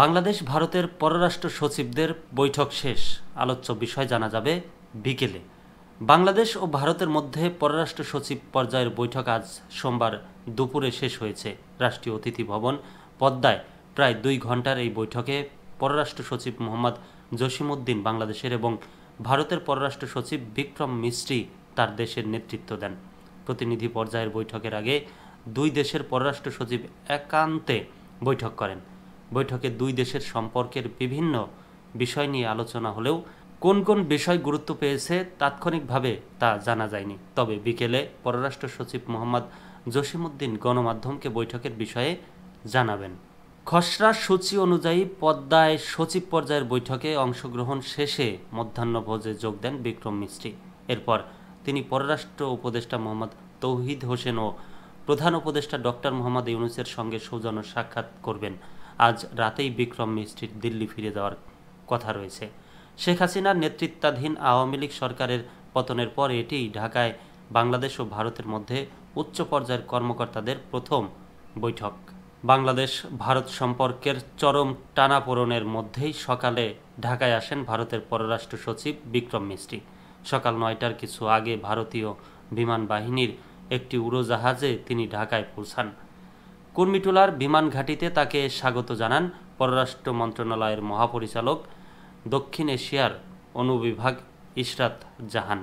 বাংলাদেশ ভারতের পররাষ্ট্র সচিবদের বৈঠক শেষ, আলোচ্য বিষয় জানা যাবে বিকেলে। বাংলাদেশ ও ভারতের মধ্যে পররাষ্ট্র সচিব পর্যায়ের বৈঠক আজ সোমবার দুপুরে শেষ হয়েছে। রাষ্ট্রীয় অতিথি ভবন পদ্মায় প্রায় 2 ঘন্টার এই বৈঠকে পররাষ্ট্র সচিব মোহাম্মদ জসিমউদ্দিন বাংলাদেশের এবং ভারতের পররাষ্ট্র সচিব বিক্রম মিস্ত্রি তার দেশের নেতৃত্ব দেন। প্রতিনিধি পর্যায়ের বৈঠকের আগে 2 দেশের পররাষ্ট্র সচিব একান্তে বৈঠক করেন। বৈঠকে 2 দেশের সম্পর্কের বিভিন্ন বিষয় নিয়ে আলোচনা হলেও কোন কোন বিষয় গুরুত্ব পেয়েছে তাৎক্ষণিকভাবে তা জানা যায়নি। তবে বিকেলে পররাষ্ট্র সচিব মোহাম্মদ জসিমউদ্দিন গণমাধ্যমকে বৈঠকের বিষয়ে জানাবেন। খসড়া সূচি অনুযায়ী পদ্মায় সচিব পর্যায়ের বৈঠকে অংশগ্রহণ শেষে মধ্যাহ্নভোজে যোগ দেন বিক্রম মিস্ত্রি। এরপর তিনি পররাষ্ট্র উপদেষ্টা মোহাম্মদ তৌহিদ হোসেন ও প্রধান উপদেষ্টা ডক্টর মোহাম্মদ ইউনূসের সঙ্গে সৌজন্য সাক্ষাৎ করবেন। আজ রাতেই বিক্রম মিস্ত্রির দিল্লি ফিরে যাওয়ার কথা রয়েছে। শেখ হাসিনার নেতৃত্বাধীন আওয়ামী লীগ সরকারের পতনের পর এটিই ঢাকায় বাংলাদেশ ও ভারতের মধ্যে উচ্চ পর্যায়ের কর্মকর্তাদের প্রথম বৈঠক। বাংলাদেশ ভারত সম্পর্কের চরম টানাপোড়েনের মধ্যেই সকালে ঢাকায় আসেন ভারতের পররাষ্ট্র সচিব বিক্রম মিস্ত্রি। সকাল 9টার কিছু আগে ভারতীয় বিমান বাহিনীর একটি উড়োজাহাজে তিনি ঢাকায় পৌঁছান। কুর্মিটোলার বিমান ঘাঁটিতে তাকে স্বাগত জানান পররাষ্ট্র মন্ত্রণালয়ের মহাপরিচালক দক্ষিণ এশিয়ার অনুবিভাগ ইশরাত জাহান।